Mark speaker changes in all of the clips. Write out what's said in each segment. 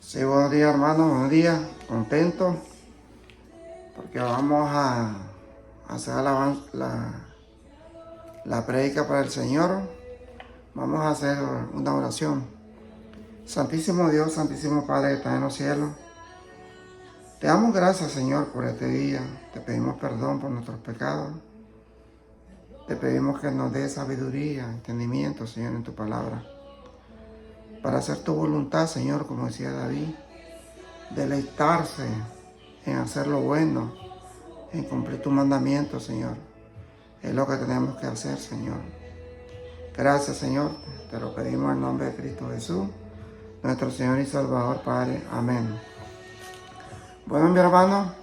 Speaker 1: Sí, buenos días hermanos, buenos días, contento porque vamos a hacer la prédica para el Señor. Vamos a hacer una oración. Santísimo Dios, Santísimo Padre que está en los cielos, te damos gracias, Señor, por este día. Te pedimos perdón por nuestros pecados. Te pedimos que nos dé sabiduría, entendimiento, Señor, en tu palabra, para hacer tu voluntad, Señor, como decía David, deleitarse en hacer lo bueno, en cumplir tu mandamiento, Señor. Es lo que tenemos que hacer, Señor. Gracias, Señor. Te lo pedimos en nombre de Cristo Jesús, nuestro Señor y Salvador, Padre. Amén. Bueno, mi hermano,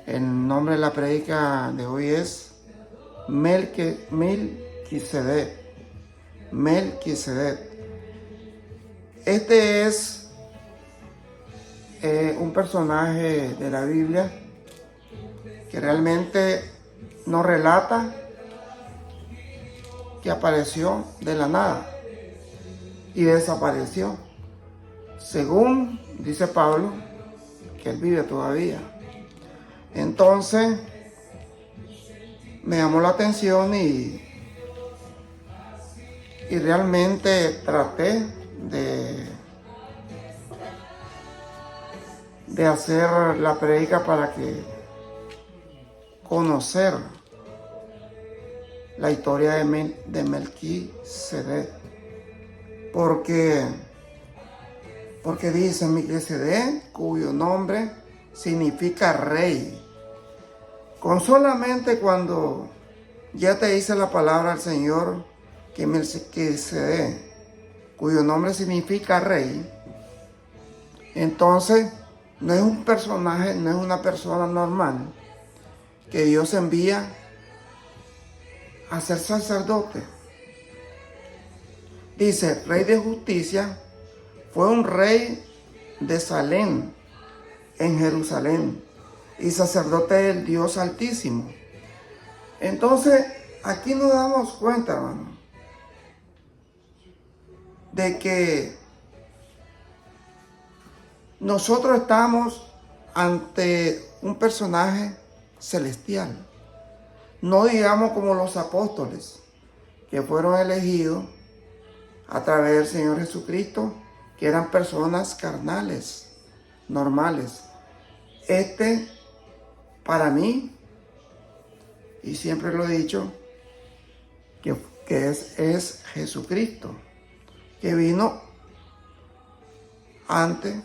Speaker 1: el nombre de la prédica de hoy es Melquisedec. Melquisedec. Este es un personaje de la Biblia que realmente nos relata que apareció de la nada y desapareció. Según dice Pablo, que él vive todavía. Entonces, me llamó la atención y realmente traté de hacer la prédica para que conocer la historia de Melquisedec. Porque dice Melquisedec, cuyo nombre significa rey. Con solamente cuando ya te dice la palabra del Señor que Melquisedec, cuyo nombre significa rey, entonces no es un personaje, no es una persona normal que Dios envía a ser sacerdote. Dice, rey de justicia, fue un rey de Salem, en Jerusalén, y sacerdote del Dios Altísimo. Entonces, aquí nos damos cuenta, hermano, de que nosotros estamos ante un personaje celestial. No digamos como los apóstoles, que fueron elegidos a través del Señor Jesucristo, que eran personas carnales, normales. Para mí, y siempre lo he dicho, que es Jesucristo, que vino antes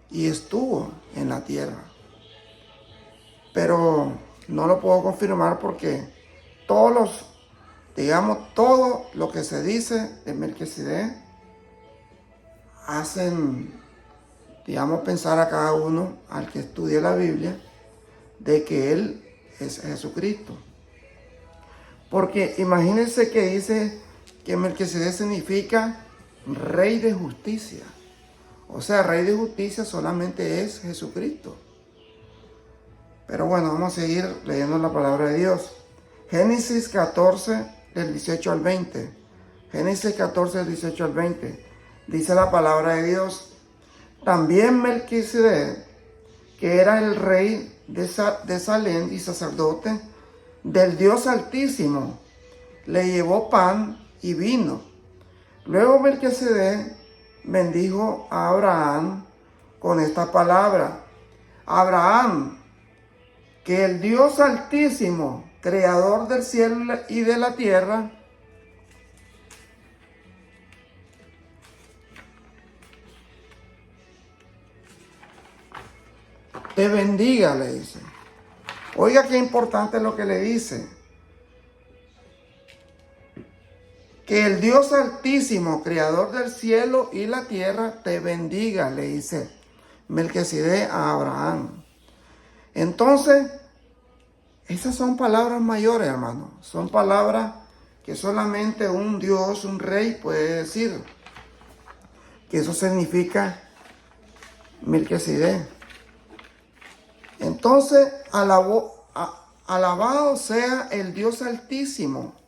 Speaker 1: y estuvo en la tierra. Pero no lo puedo confirmar porque todo lo que se dice de Melquisedec hacen, pensar a cada uno, al que estudie la Biblia, de que Él es Jesucristo. Porque imagínense que dice que Melquisedec significa rey de justicia. O sea, rey de justicia solamente es Jesucristo. Pero bueno, vamos a seguir leyendo la palabra de Dios. Génesis 14, del 18 al 20. Génesis 14, del 18 al 20. Dice la palabra de Dios. También Melquisedec, que era el rey de Salem y sacerdote del Dios Altísimo, le llevó pan y vino. Luego Melquisedec bendijo a Abraham con esta palabra. Abraham, que el Dios Altísimo, creador del cielo y de la tierra, te bendiga, le dice. Oiga qué importante es lo que le dice. Que el Dios Altísimo, creador del cielo y la tierra, te bendiga, le dice Melquisedec a Abraham. Entonces, esas son palabras mayores, hermano. Son palabras que solamente un Dios, un rey puede decir. Que eso significa Melquisedec. Entonces, alabado sea el Dios Altísimo,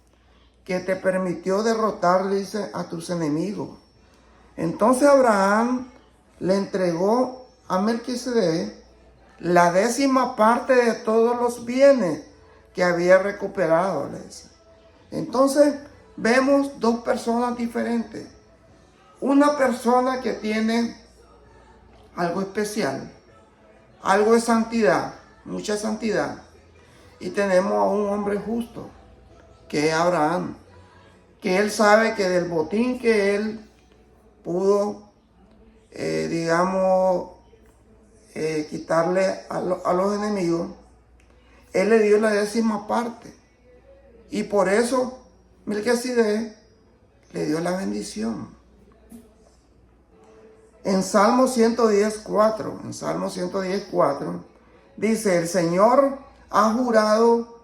Speaker 1: que te permitió derrotar, dice, a tus enemigos. Entonces Abraham le entregó a Melquisedec la 10ª parte de todos los bienes que había recuperado, le dice. Entonces vemos dos personas diferentes. Una persona que tiene algo especial, algo de santidad, mucha santidad. Y tenemos a un hombre justo, que es Abraham, que él sabe que del botín que él pudo, quitarle a los enemigos, él le dio la 10ª parte. Y por eso Melquisedec le dio la bendición. En Salmo 110:4 dice: el Señor ha jurado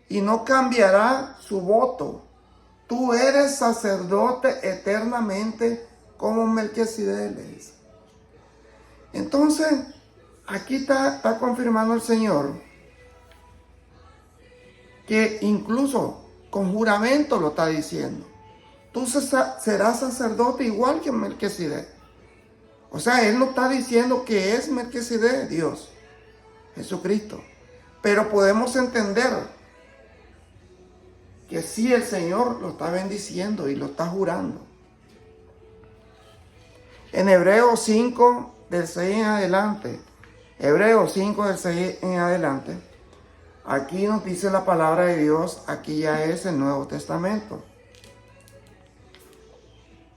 Speaker 1: y no cambiará su voto. Tú eres sacerdote eternamente como Melquisedec, le dice. Entonces, aquí está confirmando el Señor que incluso con juramento lo está diciendo. Tú serás sacerdote igual que Melquisedec. O sea, él no está diciendo que es Melquisedec Dios, Jesucristo. Pero podemos entender que sí, el Señor lo está bendiciendo y lo está jurando. En Hebreos 5, del 6 en adelante, Hebreos 5, del 6 en adelante, aquí nos dice la palabra de Dios, aquí ya es el Nuevo Testamento.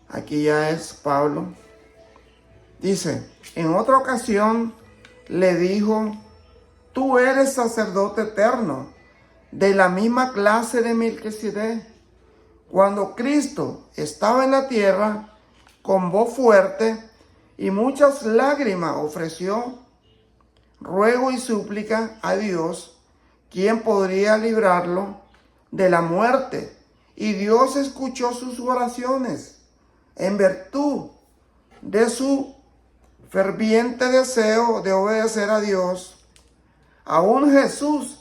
Speaker 1: Aquí ya es Pablo. Dice: en otra ocasión le dijo: tú eres sacerdote eterno, de la misma clase de Melquisedec. Cuando Cristo estaba en la tierra, con voz fuerte y muchas lágrimas ofreció ruego y súplica a Dios, quien podría librarlo de la muerte. Y Dios escuchó sus oraciones en virtud de su ferviente deseo de obedecer a Dios. Aún Jesús,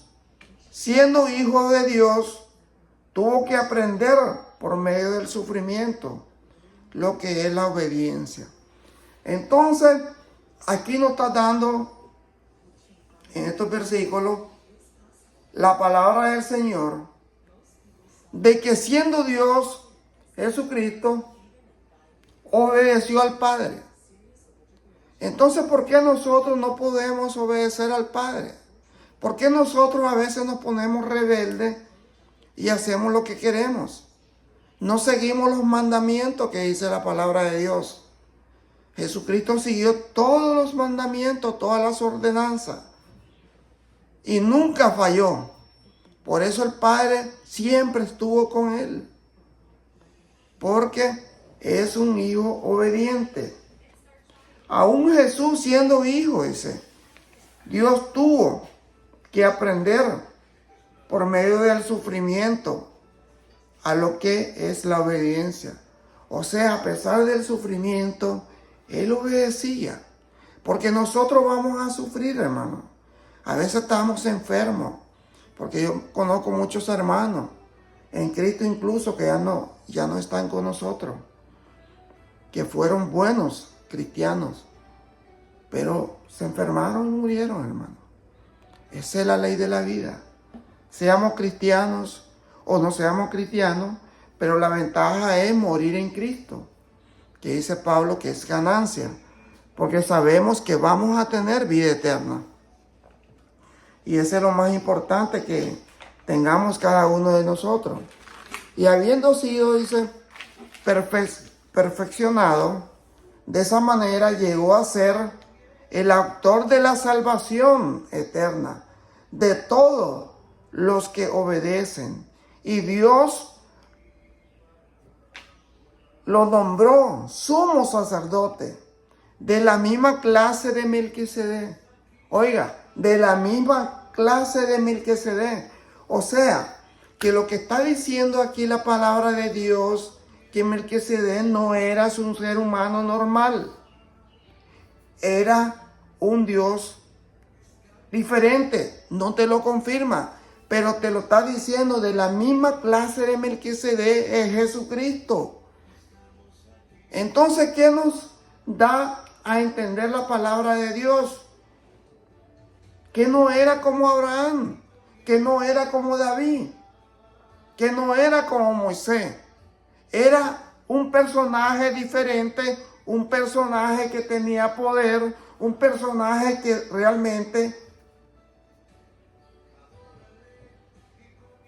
Speaker 1: siendo hijo de Dios, tuvo que aprender por medio del sufrimiento lo que es la obediencia. Entonces, aquí nos está dando en estos versículos la palabra del Señor de que siendo Dios, Jesucristo obedeció al Padre. Entonces, ¿por qué nosotros no podemos obedecer al Padre? ¿Por qué nosotros a veces nos ponemos rebeldes y hacemos lo que queremos? No seguimos los mandamientos que dice la palabra de Dios. Jesucristo siguió todos los mandamientos, todas las ordenanzas, y nunca falló. Por eso el Padre siempre estuvo con él, porque es un hijo obediente. Aún Jesús siendo hijo, dice, Dios tuvo que aprender por medio del sufrimiento a lo que es la obediencia. O sea, a pesar del sufrimiento, él obedecía. Porque nosotros vamos a sufrir, hermano. A veces estamos enfermos. Porque yo conozco muchos hermanos en Cristo incluso que ya no están con nosotros. Que fueron buenos cristianos. Pero se enfermaron y murieron, hermano. Esa es la ley de la vida. Seamos cristianos o no seamos cristianos, pero la ventaja es morir en Cristo, que dice Pablo que es ganancia, porque sabemos que vamos a tener vida eterna. Y eso es lo más importante que tengamos cada uno de nosotros. Y habiendo sido, dice, perfeccionado, de esa manera llegó a ser el autor de la salvación eterna de todos los que obedecen. Y Dios lo nombró sumo sacerdote de la misma clase de Melquisedec. Oiga, de la misma clase de Melquisedec. O sea, que lo que está diciendo aquí la palabra de Dios, que Melquisedec no era un ser humano normal. Era un Dios diferente. No te lo confirma, pero te lo está diciendo, de la misma clase de Melquisedec es Jesucristo. Entonces, ¿qué nos da a entender la palabra de Dios, que no era como Abraham, que no era como David, que no era como Moisés. Era un personaje diferente, un personaje que tenía poder, un personaje que realmente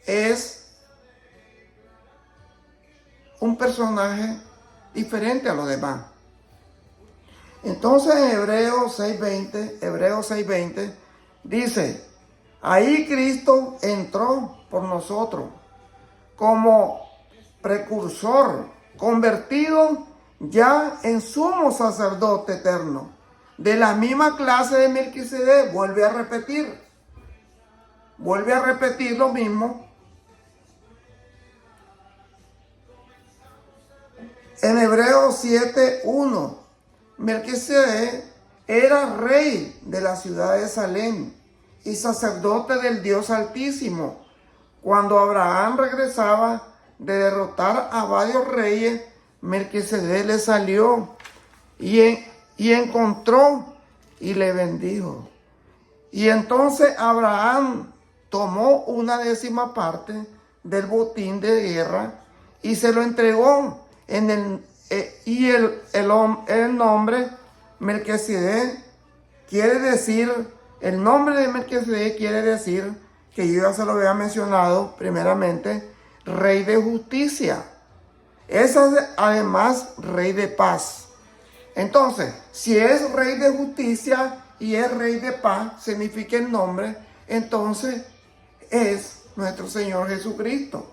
Speaker 1: es un personaje diferente a los demás. Entonces Hebreos 6:20 dice, ahí Cristo entró por nosotros como precursor, convertido ya en sumo sacerdote eterno, de la misma clase de Melquisedec. Vuelve a repetir lo mismo. En Hebreos 7:1, Melquisedec era rey de la ciudad de Salem y sacerdote del Dios Altísimo. Cuando Abraham regresaba de derrotar a varios reyes, Melquisedec le salió y encontró y le bendijo. Y entonces Abraham tomó una 10ª parte del botín de guerra y se lo entregó el nombre Melquisedec quiere decir, el nombre de Melquisedec quiere decir, que yo ya se lo había mencionado primeramente, rey de justicia. Es además rey de paz. Entonces, si es rey de justicia y es rey de paz, significa el nombre, entonces es nuestro Señor Jesucristo.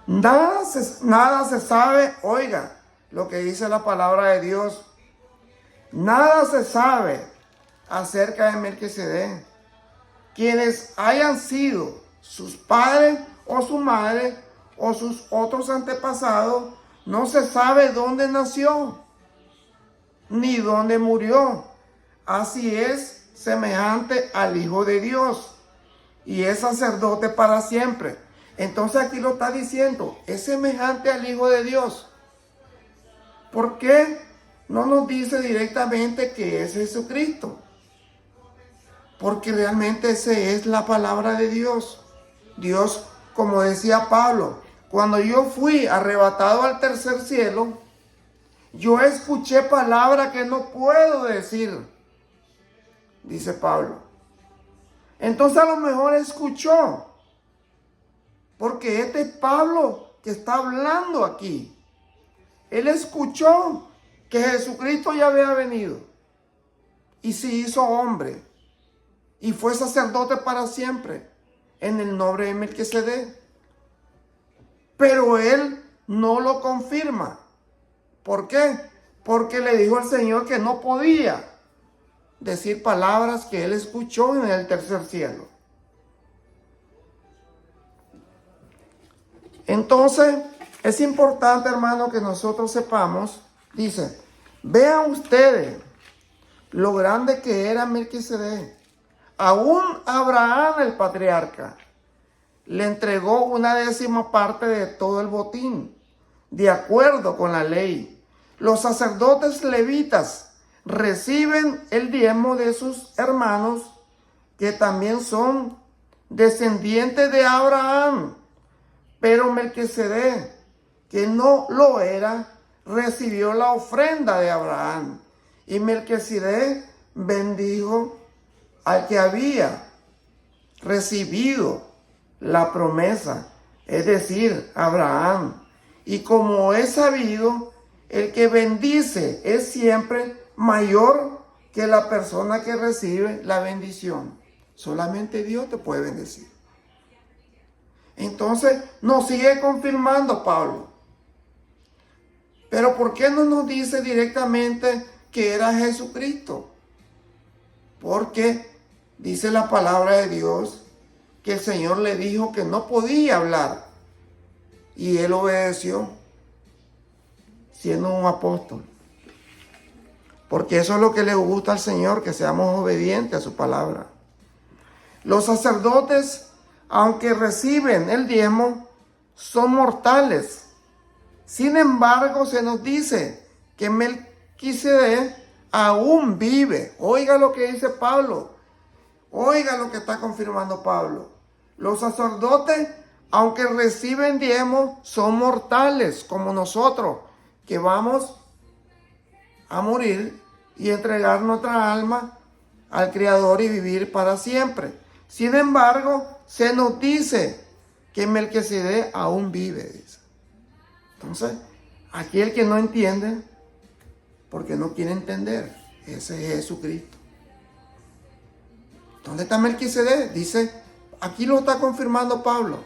Speaker 1: Nada se sabe, oiga, lo que dice la palabra de Dios. Nada se sabe acerca de Melquisedec. Quienes hayan sido sus padres o su madre o sus otros antepasados, no se sabe dónde nació ni dónde murió. Así es semejante al Hijo de Dios y es sacerdote para siempre. Entonces aquí lo está diciendo, es semejante al Hijo de Dios. ¿Por qué no nos dice directamente que es Jesucristo? Porque realmente esa es la palabra de Dios. Dios, como decía Pablo, cuando yo fui arrebatado al tercer cielo, yo escuché palabra que no puedo decir, dice Pablo. Entonces a lo mejor escuchó, porque este es Pablo que está hablando aquí. Él escuchó que Jesucristo ya había venido y se hizo hombre y fue sacerdote para siempre en el nombre de Melquisedec. Pero él no lo confirma. ¿Por qué? Porque le dijo al Señor que no podía decir palabras que él escuchó en el tercer cielo. Entonces, es importante, hermano, que nosotros sepamos, dice, vean ustedes lo grande que era Melquisedec. Aún Abraham, el patriarca, le entregó una 10ª parte de todo el botín, de acuerdo con la ley. Los sacerdotes levitas reciben el diezmo de sus hermanos, que también son descendientes de Abraham. Pero Melquisedec, que no lo era, recibió la ofrenda de Abraham. Y Melquisedec bendijo al que había recibido la promesa, es decir, Abraham. Y como es sabido, el que bendice es siempre mayor que la persona que recibe la bendición. Solamente Dios te puede bendecir. Entonces nos sigue confirmando Pablo. Pero ¿por qué no nos dice directamente que era Jesucristo? Porque dice la palabra de Dios que el Señor le dijo que no podía hablar. Y él obedeció, siendo un apóstol. Porque eso es lo que le gusta al Señor, que seamos obedientes a su palabra. Los sacerdotes, aunque reciben el diezmo, son mortales. Sin embargo, se nos dice que Melquisedec aún vive. Oiga lo que dice Pablo. Oiga lo que está confirmando Pablo. Los sacerdotes, aunque reciben diezmos, son mortales como nosotros, que vamos a morir y entregar nuestra alma al Creador y vivir para siempre. Sin embargo, se nos dice que Melquisedec aún vive, dice. Entonces, aquí el que no entiende, porque no quiere entender, ese es Jesucristo. ¿Dónde está Melquisedec? Dice, aquí lo está confirmando Pablo.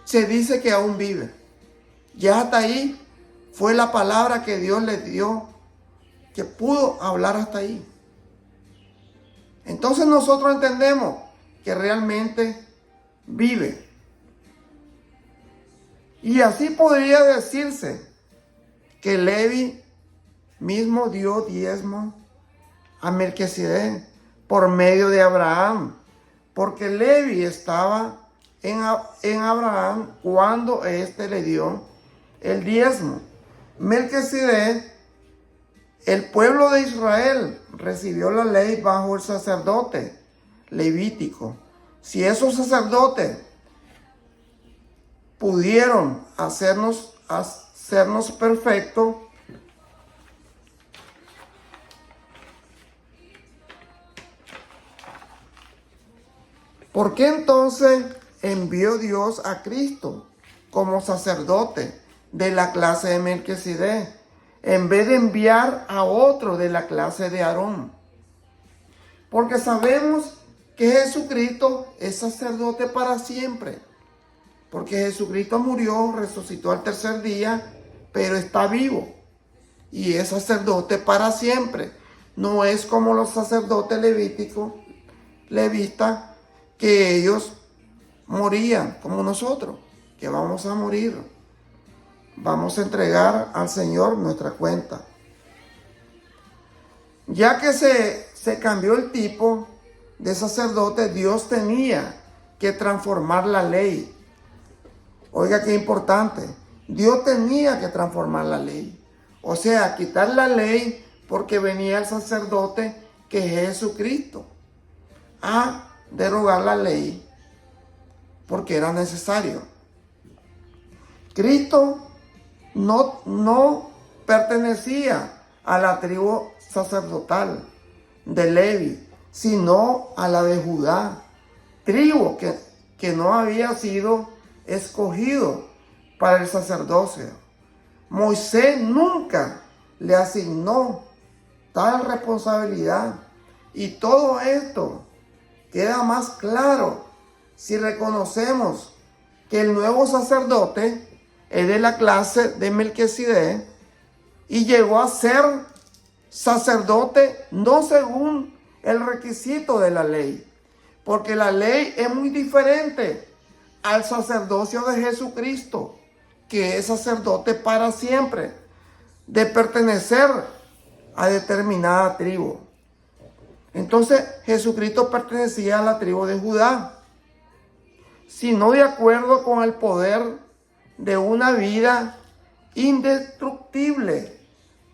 Speaker 1: Se dice que aún vive. Ya hasta ahí fue la palabra que Dios le dio, que pudo hablar hasta ahí. Entonces nosotros entendemos que realmente vive. Y así podría decirse que Levi mismo dio diezmo a Melquisedec por medio de Abraham, porque Levi estaba en Abraham cuando éste le dio el diezmo. Melquisedec, el pueblo de Israel, recibió la ley bajo el sacerdote levítico. Si esos sacerdotes pudieron hacernos perfectos, ¿por qué entonces envió Dios a Cristo como sacerdote de la clase de Melquisedec, en vez de enviar a otro de la clase de Aarón? Porque sabemos que Jesucristo es sacerdote para siempre. Porque Jesucristo murió, resucitó al tercer día, pero está vivo. Y es sacerdote para siempre. No es como los sacerdotes levitas, que ellos morían como nosotros, que vamos a morir. Vamos a entregar al Señor nuestra cuenta. Ya que se cambió el tipo de sacerdote, Dios tenía que transformar la ley. Oiga qué importante. Dios tenía que transformar la ley. O sea, quitar la ley porque venía el sacerdote que es Jesucristo a derogar la ley porque era necesario. Cristo no pertenecía a la tribu sacerdotal de Levi, sino a la de Judá, tribu que no había sido escogido para el sacerdocio. Moisés nunca le asignó tal responsabilidad, y todo esto queda más claro si reconocemos que el nuevo sacerdote es de la clase de Melquisedec y llegó a ser sacerdote no según el requisito de la ley, porque la ley es muy diferente al sacerdocio de Jesucristo, que es sacerdote para siempre, de pertenecer a determinada tribu. Entonces Jesucristo pertenecía a la tribu de Judá, sino de acuerdo con el poder de una vida indestructible,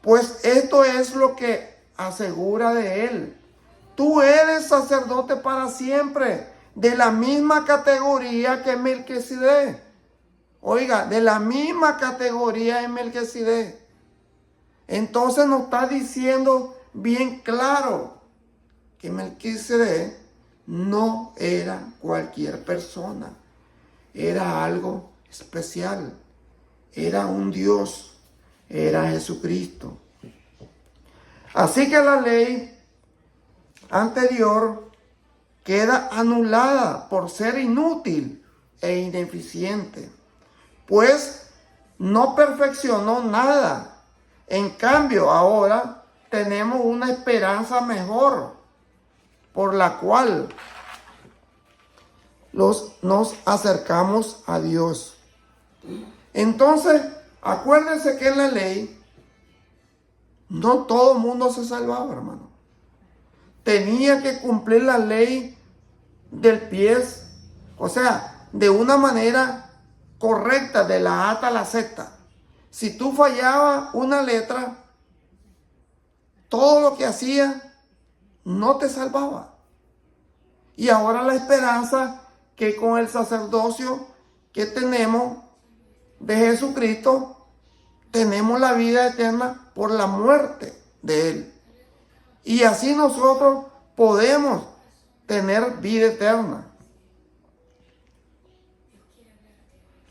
Speaker 1: pues esto es lo que asegura de él. Tú eres sacerdote para siempre, de la misma categoría que Melquisedec. Oiga, de la misma categoría de Melquisedec. Entonces nos está diciendo bien claro que Melquisedec no era cualquier persona, era algo especial, era un Dios, era Jesucristo. Así que la ley anterior queda anulada por ser inútil e ineficiente, pues no perfeccionó nada. En cambio, ahora tenemos una esperanza mejor, por la cual nos acercamos a Dios. Entonces, acuérdense que en la ley no todo el mundo se salvaba, hermano. Tenía que cumplir la ley del pie, o sea, de una manera correcta, de la A hasta la Z. Si tú fallabas una letra, todo lo que hacía no te salvaba. Y ahora la esperanza que con el sacerdocio que tenemos de Jesucristo, tenemos la vida eterna por la muerte de Él. Y así nosotros podemos tener vida eterna.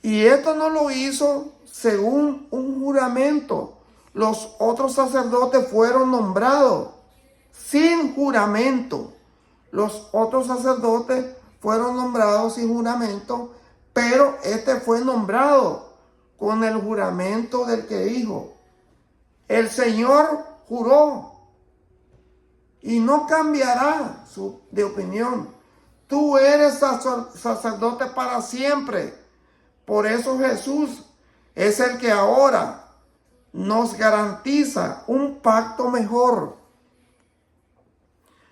Speaker 1: Y esto no lo hizo según un juramento. Los otros sacerdotes fueron nombrados sin juramento. Los otros sacerdotes fueron nombrados sin juramento, pero este fue nombrado con el juramento del que dijo: el Señor juró y no cambiará de opinión. Tú eres sacerdote para siempre. Por eso Jesús es el que ahora nos garantiza un pacto mejor.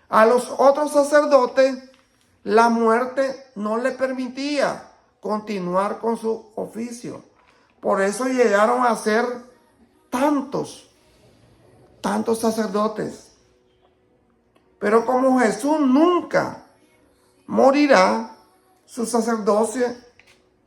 Speaker 1: A los otros sacerdotes la muerte no le permitía continuar con su oficio. Por eso llegaron a ser tantos sacerdotes. Pero como Jesús nunca morirá, su sacerdocio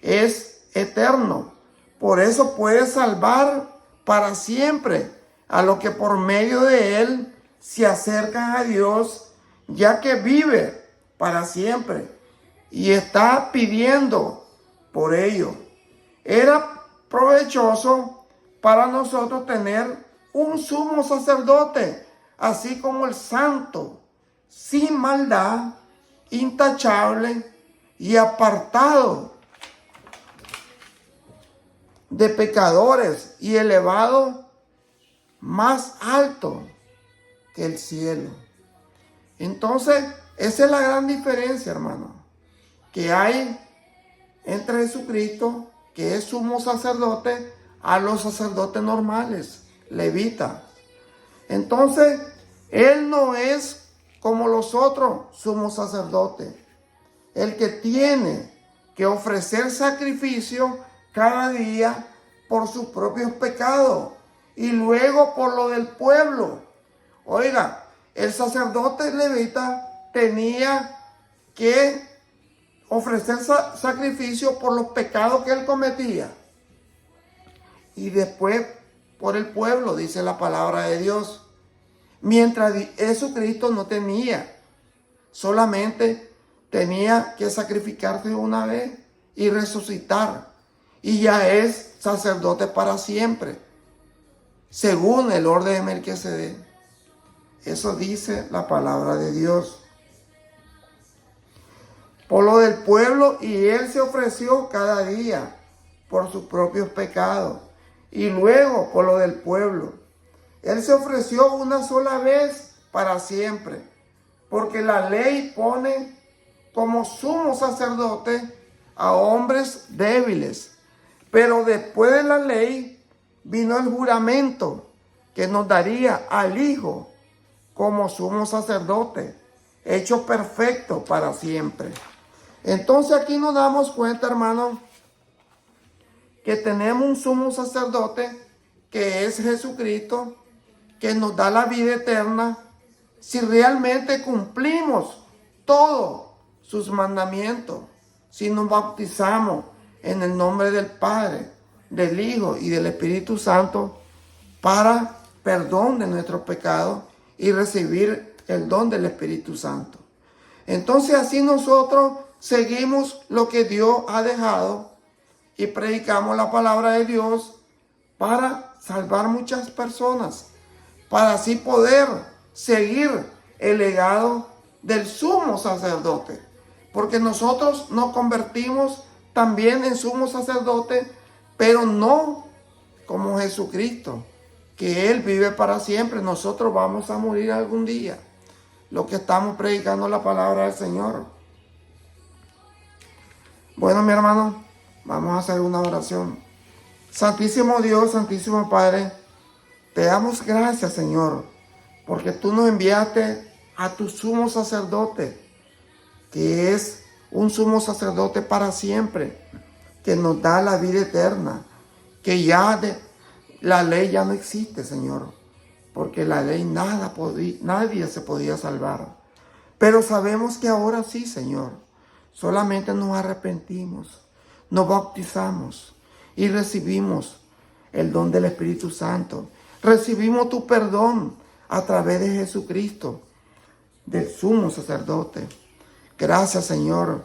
Speaker 1: es eterno. Por eso puede salvar para siempre a los que por medio de Él se acercan a Dios, ya que vive para siempre y está pidiendo por ello. Era provechoso para nosotros tener un sumo sacerdote, así como el santo, sin maldad, intachable y apartado de pecadores y elevado más alto que el cielo. Entonces, esa es la gran diferencia, hermano, que hay entre Jesucristo, que es sumo sacerdote, a los sacerdotes normales, levitas. Entonces, Él no es como los otros sumos sacerdotes, el que tiene que ofrecer sacrificio cada día por sus propios pecados y luego por lo del pueblo. Oiga, el sacerdote levita tenía que ofrecer sacrificio por los pecados que él cometía y después por el pueblo, dice la palabra de Dios. Mientras Jesucristo no tenía, solamente tenía que sacrificarse una vez y resucitar. Y ya es sacerdote para siempre, según el orden de Melquisedec. Eso dice la palabra de Dios. Por lo del pueblo, y Él se ofreció cada día por sus propios pecados. Y luego por lo del pueblo. Él se ofreció una sola vez para siempre, porque la ley pone como sumo sacerdote a hombres débiles. Pero después de la ley vino el juramento que nos daría al Hijo como sumo sacerdote, hecho perfecto para siempre. Entonces aquí nos damos cuenta, hermano, que tenemos un sumo sacerdote que es Jesucristo, que nos da la vida eterna si realmente cumplimos todos sus mandamientos, si nos bautizamos en el nombre del Padre, del Hijo y del Espíritu Santo para perdón de nuestros pecados y recibir el don del Espíritu Santo. Entonces así nosotros seguimos lo que Dios ha dejado y predicamos la palabra de Dios para salvar muchas personas, para así poder seguir el legado del sumo sacerdote, porque nosotros nos convertimos también en sumo sacerdote, pero no como Jesucristo, que Él vive para siempre. Nosotros vamos a morir algún día, lo que estamos predicando la palabra del Señor. Bueno, mi hermano, vamos a hacer una oración. Santísimo Dios, Santísimo Padre, te damos gracias, Señor, porque tú nos enviaste a tu sumo sacerdote, que es un sumo sacerdote para siempre, que nos da la vida eterna, que ya la ley ya no existe, Señor, porque la ley nadie se podía salvar. Pero sabemos que ahora sí, Señor, solamente nos arrepentimos, nos bautizamos y recibimos el don del Espíritu Santo. Recibimos tu perdón a través de Jesucristo, del sumo sacerdote. Gracias, Señor.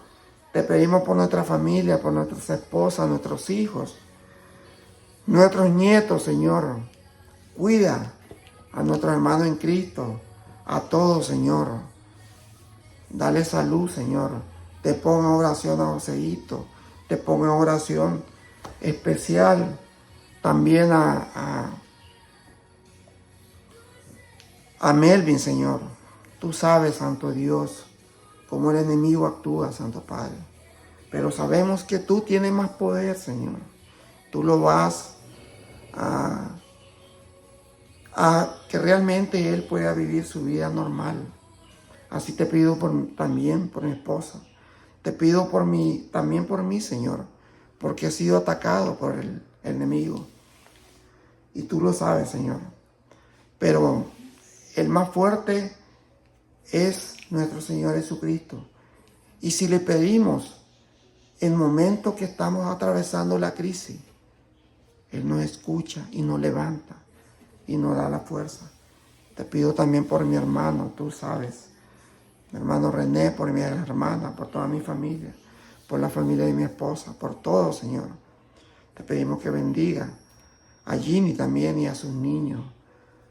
Speaker 1: Te pedimos por nuestra familia, por nuestras esposas, nuestros hijos, nuestros nietos, Señor. Cuida a nuestros hermanos en Cristo, a todos, Señor. Dale salud, Señor. Te pongo en oración a Joseito. Te pongo en oración especial también a Melvin, Señor. Tú sabes, Santo Dios, cómo el enemigo actúa, Santo Padre. Pero sabemos que tú tienes más poder, Señor. Tú lo vas a que realmente él pueda vivir su vida normal. Así te pido también por mi esposa. Te pido también por mí, Señor, porque he sido atacado por el enemigo. Y tú lo sabes, Señor. Pero el más fuerte es nuestro Señor Jesucristo. Y si le pedimos en momentos que estamos atravesando la crisis, Él nos escucha y nos levanta y nos da la fuerza. Te pido también por mi hermano, tú sabes, mi hermano René, por mi hermana, por toda mi familia, por la familia de mi esposa, por todo, Señor. Te pedimos que bendiga a Ginny también y a sus niños,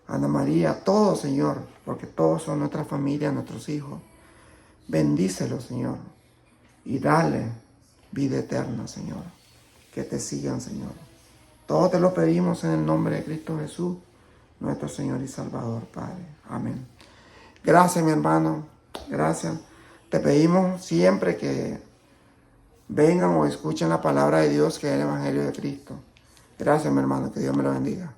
Speaker 1: a Ana María, a todos, Señor, porque todos son nuestra familia, nuestros hijos. Bendícelos, Señor, y dale vida eterna, Señor. Que te sigan, Señor. Todo te lo pedimos en el nombre de Cristo Jesús, nuestro Señor y Salvador, Padre. Amén. Gracias, mi hermano. Gracias. Te pedimos siempre que vengan o escuchen la palabra de Dios, que es el Evangelio de Cristo. Gracias, mi hermano. Que Dios me lo bendiga.